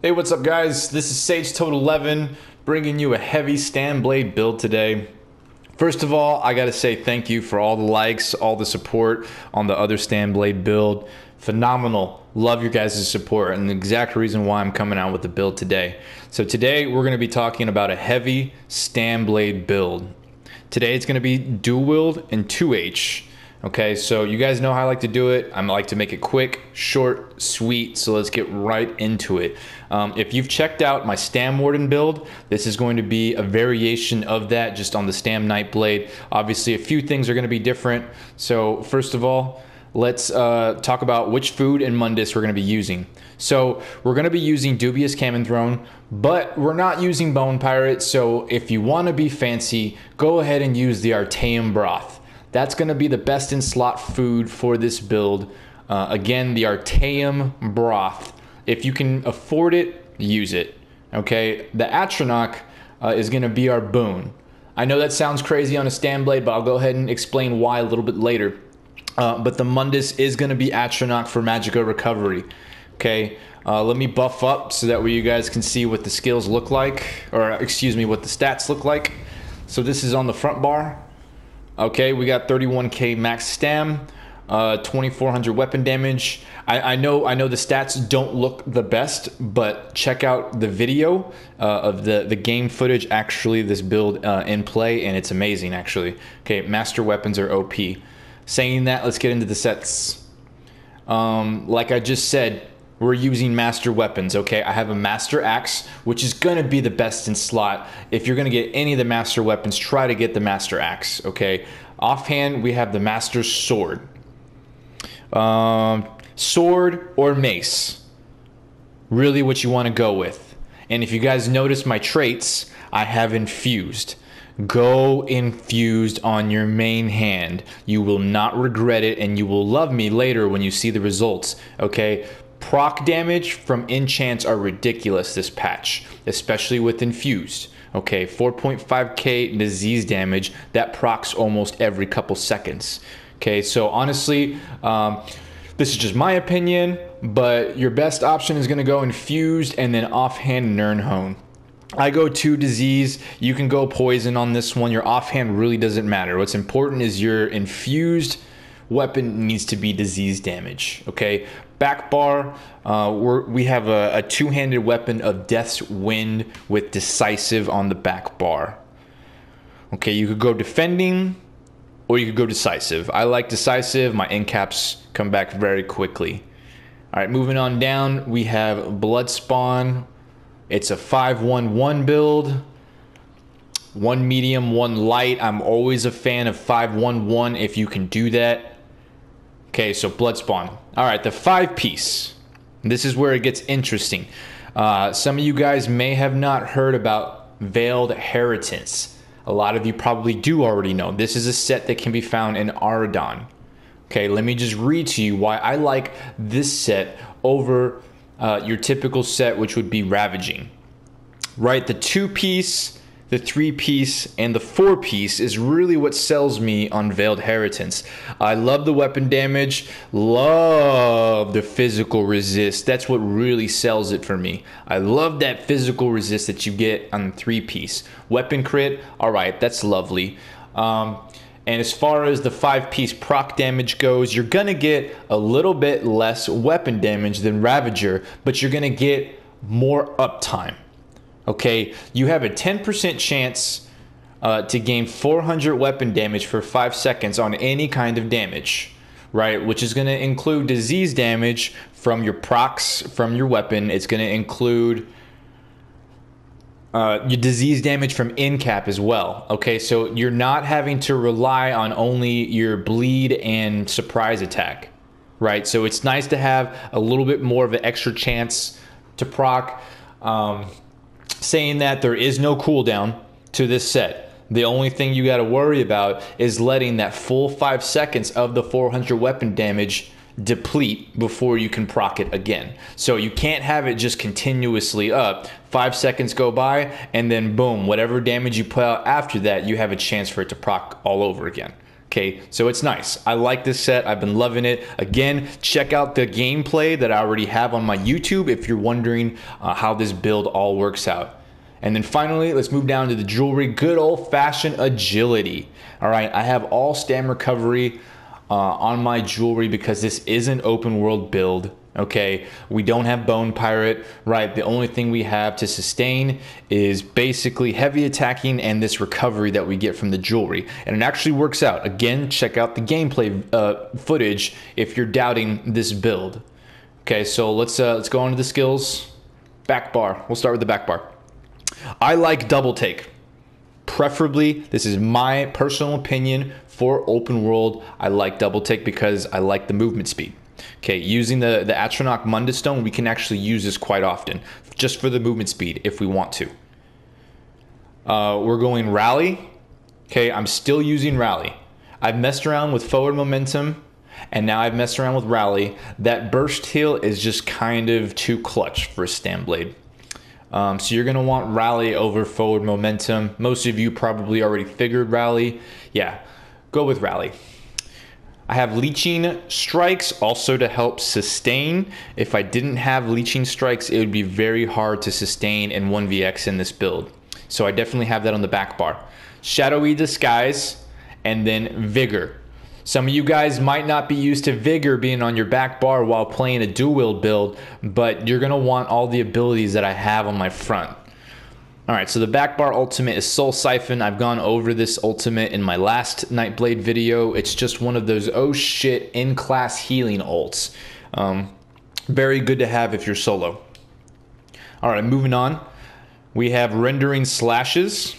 Hey, what's up guys? This is Sage Total 11 bringing you a heavy Nightblade build today. First of all, I gotta say thank you for all the likes, all the support on the other Nightblade build. Phenomenal. Love your guys' support and the exact reason why I'm coming out with the build today. So today we're gonna be talking about a heavy Nightblade build. Today it's gonna be dual wield and 2H. Okay, so you guys know how I like to do it. I like to make it quick, short, sweet, so let's get right into it. If you've checked out my Stam Warden build, this is going to be a variation of that just on the Stam Nightblade. Obviously, a few things are gonna be different. So first of all, let's talk about which food and Mundus we're gonna be using. So we're gonna be using Dubious Cannon Throne, but we're not using Bone Pirate, so if you wanna be fancy, go ahead and use the Artaeum Broth. That's going to be the best in slot food for this build. Again, the Artaeum Broth. If you can afford it, use it. Okay, the Atronach is going to be our boon. I know that sounds crazy on a Nightblade, but I'll go ahead and explain why a little bit later. But the Mundus is going to be Atronach for Magica Recovery. Okay, let me buff up so that way you guys can see what the skills look like, or excuse me, what the stats look like. So this is on the front bar. Okay, we got 31k max stam, 2400 weapon damage. I know the stats don't look the best, but check out the video of the game footage, actually, this build in play, and it's amazing, actually. Okay, master weapons are OP. Saying that, let's get into the sets. Like I just said, we're using master weapons, okay? I have a master axe, which is gonna be the best in slot. If you're gonna get any of the master weapons, try to get the master axe, okay? Offhand, we have the master sword. Sword or mace. Really what you wanna go with. And if you guys notice my traits, I have infused. Go infused on your main hand. You will not regret it, and you will love me later when you see the results, okay? Proc damage from enchants are ridiculous this patch, especially with infused. Okay, 4.5k disease damage, that procs almost every couple seconds. Okay, so honestly, this is just my opinion, but your best option is gonna go infused and then offhand Nirnhone. I go 2 disease, you can go poison on this one. Your offhand really doesn't matter. What's important is your infused weapon needs to be disease damage, okay? Back bar, we have a two-handed weapon of Death's Wind with decisive on the back bar. Okay, you could go defending or you could go decisive. I like decisive, my end caps come back very quickly. All right, moving on down, we have Bloodspawn. It's a 5-1-1 build. 1 medium, 1 light. I'm always a fan of 5-1-1 if you can do that. Okay, so Bloodspawn. All right, the 5-piece. This is where it gets interesting. Some of you guys may have not heard about Veiled Heritence. A lot of you probably do already know. This is a set that can be found in Aradon. Okay, let me just read to you why I like this set over your typical set, which would be Ravaging. Right, the 2-piece, the 3-piece, and the 4-piece is really what sells me on Veiled Heritence. I love the weapon damage, love the physical resist. That's what really sells it for me. I love that physical resist that you get on the 3-piece. Weapon crit, all right, that's lovely. And as far as the 5-piece proc damage goes, you're gonna get a little bit less weapon damage than Ravager, but you're gonna get more uptime. Okay, you have a 10% chance to gain 400 weapon damage for 5 seconds on any kind of damage, right? Which is going to include disease damage from your procs from your weapon. It's going to include your disease damage from in cap as well. Okay, so you're not having to rely on only your bleed and surprise attack, right? So it's nice to have a little bit more of an extra chance to proc. Saying that, there is no cooldown to this set. The only thing you got to worry about is letting that full 5 seconds of the 400 weapon damage deplete before you can proc it again. So you can't have it just continuously up. 5 seconds go by and then boom, whatever damage you put out after that, you have a chance for it to proc all over again. Okay, so it's nice. I like this set. I've been loving it. Again, check out the gameplay that I already have on my YouTube if you're wondering how this build all works out. And then finally, let's move down to the jewelry. Good old-fashioned agility. All right, I have all stam recovery on my jewelry because this is an open world build. Okay, we don't have Bone Pirate, right? The only thing we have to sustain is basically heavy attacking and this recovery that we get from the jewelry. And it actually works out. Again, check out the gameplay footage if you're doubting this build. Okay, so let's go on to the skills. Back bar. We'll start with the back bar. I like double take. Preferably, this is my personal opinion for open world. I like double take because I like the movement speed. Okay, using the Atronach Mundus stone, we can actually use this quite often, just for the movement speed if we want to. We're going rally. Okay, I'm still using rally. I've messed around with forward momentum, and now I've messed around with rally. That burst heal is just kind of too clutch for a Stam Blade. So you're going to want rally over forward momentum. Most of you probably already figured rally. Yeah, go with rally. I have leeching strikes also to help sustain. If I didn't have leeching strikes, it would be very hard to sustain in 1vx in this build. So I definitely have that on the back bar. Shadowy disguise and then vigor. Some of you guys might not be used to vigor being on your back bar while playing a dual wield build, but you're gonna want all the abilities that I have on my front. All right, so the back bar ultimate is Soul Siphon. I've gone over this ultimate in my last Nightblade video. It's just one of those oh shit in-class healing ults. Very good to have if you're solo. All right, moving on. We have Rendering Slashes.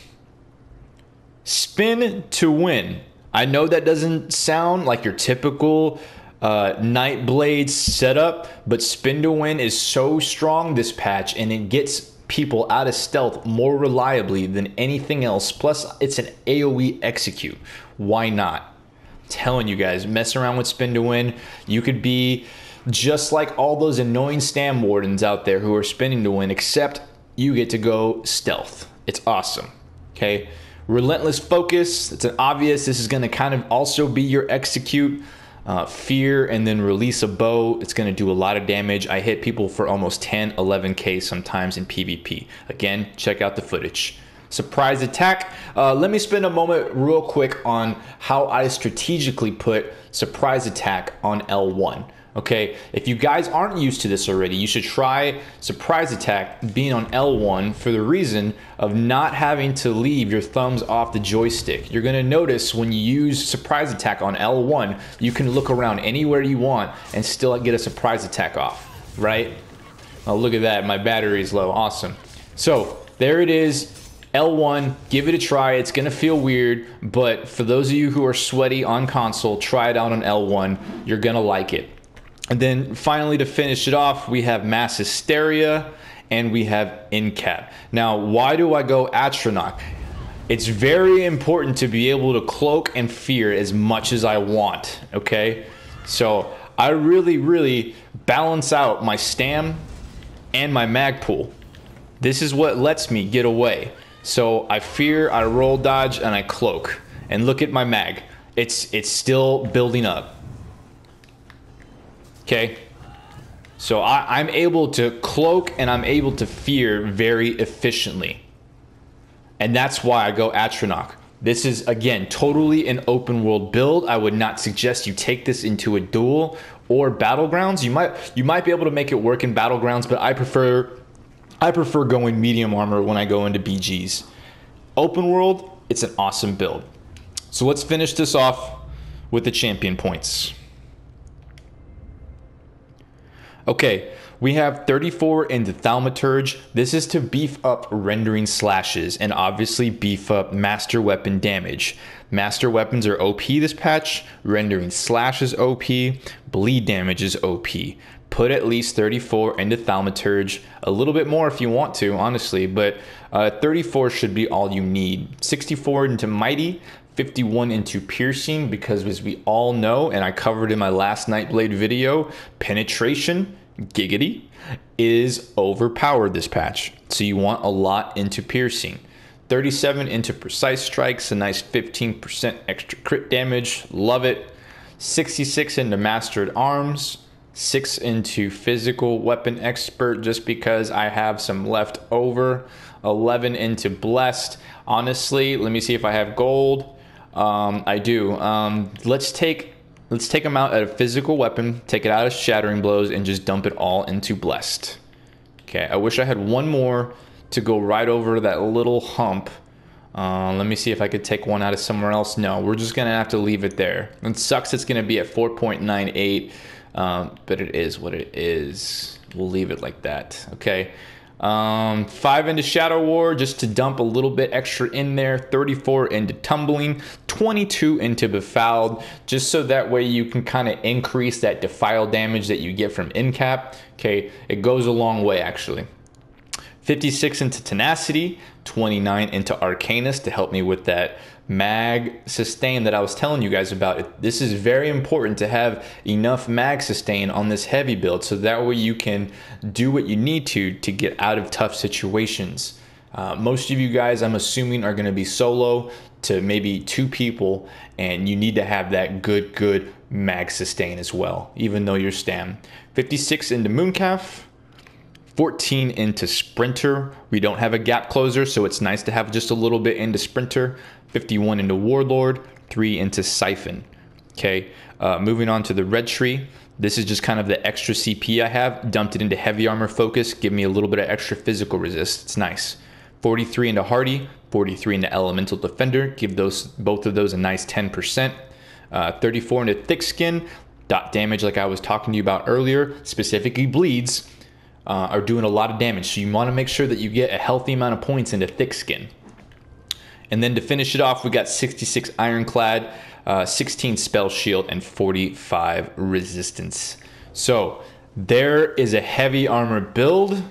Spin to win. I know that doesn't sound like your typical Nightblade setup, but spin to win is so strong this patch, and it gets people out of stealth more reliably than anything else. Plus, it's an AoE execute. Why not? I'm telling you guys, mess around with spin to win. You could be just like all those annoying Stam Wardens out there who are spinning to win, except you get to go stealth. It's awesome. Okay. Relentless Focus. It's an obvious. This is going to kind of also be your execute. Fear and then release a bow. It's going to do a lot of damage. I hit people for almost 10, 11k sometimes in PvP. Again, check out the footage. Surprise attack. Let me spend a moment real quick on how I strategically put surprise attack on L1. Okay, if you guys aren't used to this already, you should try surprise attack being on L1 for the reason of not having to leave your thumbs off the joystick. You're gonna notice when you use surprise attack on L1, you can look around anywhere you want and still get a surprise attack off, right? Oh, look at that, my battery is low, awesome. So there it is, L1, give it a try. It's gonna feel weird, but for those of you who are sweaty on console, try it out on L1, you're gonna like it. And then finally, to finish it off, we have Mass Hysteria and we have Incap. Now, why do I go Atronach? It's very important to be able to cloak and fear as much as I want, okay? So I really balance out my stam and my mag pool. This is what lets me get away. So I fear, I roll dodge, and I cloak. And look at my mag. It's still building up. Okay, so I'm able to cloak and I'm able to fear very efficiently. And that's why I go Atronach. This is, again, totally an open world build. I would not suggest you take this into a duel or battlegrounds. You might be able to make it work in battlegrounds, but I prefer going medium armor when I go into BGs. Open world, it's an awesome build. So let's finish this off with the champion points. Okay, we have 34 in the Thaumaturge. This is to beef up rendering slashes and obviously beef up master weapon damage. Master weapons are OP this patch, rendering slashes OP, bleed damage is OP. Put at least 34 into Thaumaturge, a little bit more if you want to, honestly, but 34 should be all you need. 64 into Mighty, 51 into Piercing, because as we all know, and I covered in my last Nightblade video, penetration, giggity, is overpowered this patch. So you want a lot into Piercing. 37 into precise strikes, a nice 15% extra crit damage. Love it. 66 into mastered arms. 6 into physical weapon expert, just because I have some left over. 11 into blessed. Honestly, let me see if I have gold. I do. Let's take them out at a physical weapon, take it out of shattering blows, and just dump it all into blessed. Okay, I wish I had one more to go right over that little hump. Let me see if I could take one out of somewhere else. No, we're just gonna have to leave it there. It sucks it's gonna be at 4.98, but it is what it is. We'll leave it like that, okay? 5 into Shadow War, just to dump a little bit extra in there. 34 into Tumbling. 22 into Befouled, just so that way you can kind of increase that defile damage that you get from Incap. Okay, it goes a long way actually. 56 into Tenacity. 29 into Arcanus to help me with that mag sustain that I was telling you guys about. This is very important to have enough mag sustain on this heavy build, so that way you can do what you need to get out of tough situations. Most of you guys, I'm assuming, are going to be solo to maybe 2 people, and you need to have that good mag sustain as well, even though you're stam. 56 into Mooncalf. 14 into Sprinter. We don't have a gap closer, so it's nice to have just a little bit into Sprinter. 51 into Warlord. 3 into Siphon. Okay, moving on to the Red Tree. This is just kind of the extra CP I have. Dumped it into Heavy Armor Focus. Give me a little bit of extra physical resist. It's nice. 43 into Hardy. 43 into Elemental Defender. Give both of those a nice 10%. 34 into Thick Skin. Dot damage, like I was talking to you about earlier, specifically bleeds. Are doing a lot of damage, so you want to make sure that you get a healthy amount of points into Thick Skin. And then to finish it off, we got 66 Ironclad, 16 Spell Shield, and 45 Resistance. So there is a heavy armor build.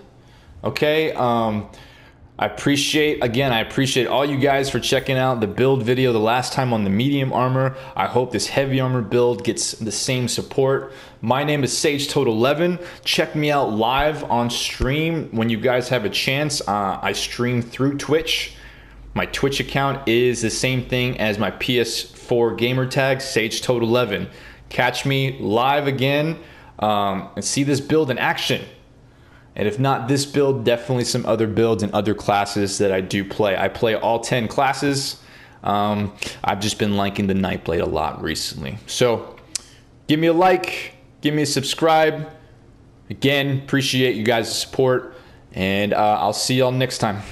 Okay, I appreciate all you guys for checking out the build video the last time on the medium armor. I hope this heavy armor build gets the same support. My name is SageToad11. Check me out live on stream when you guys have a chance. I stream through Twitch. My Twitch account is the same thing as my PS4 gamer tag, SageToad11. Catch me live again and see this build in action. And if not this build, definitely some other builds and other classes that I do play. I play all 10 classes. I've just been liking the Nightblade a lot recently. So give me a like, give me a subscribe. Again, appreciate you guys' support, and I'll see y'all next time.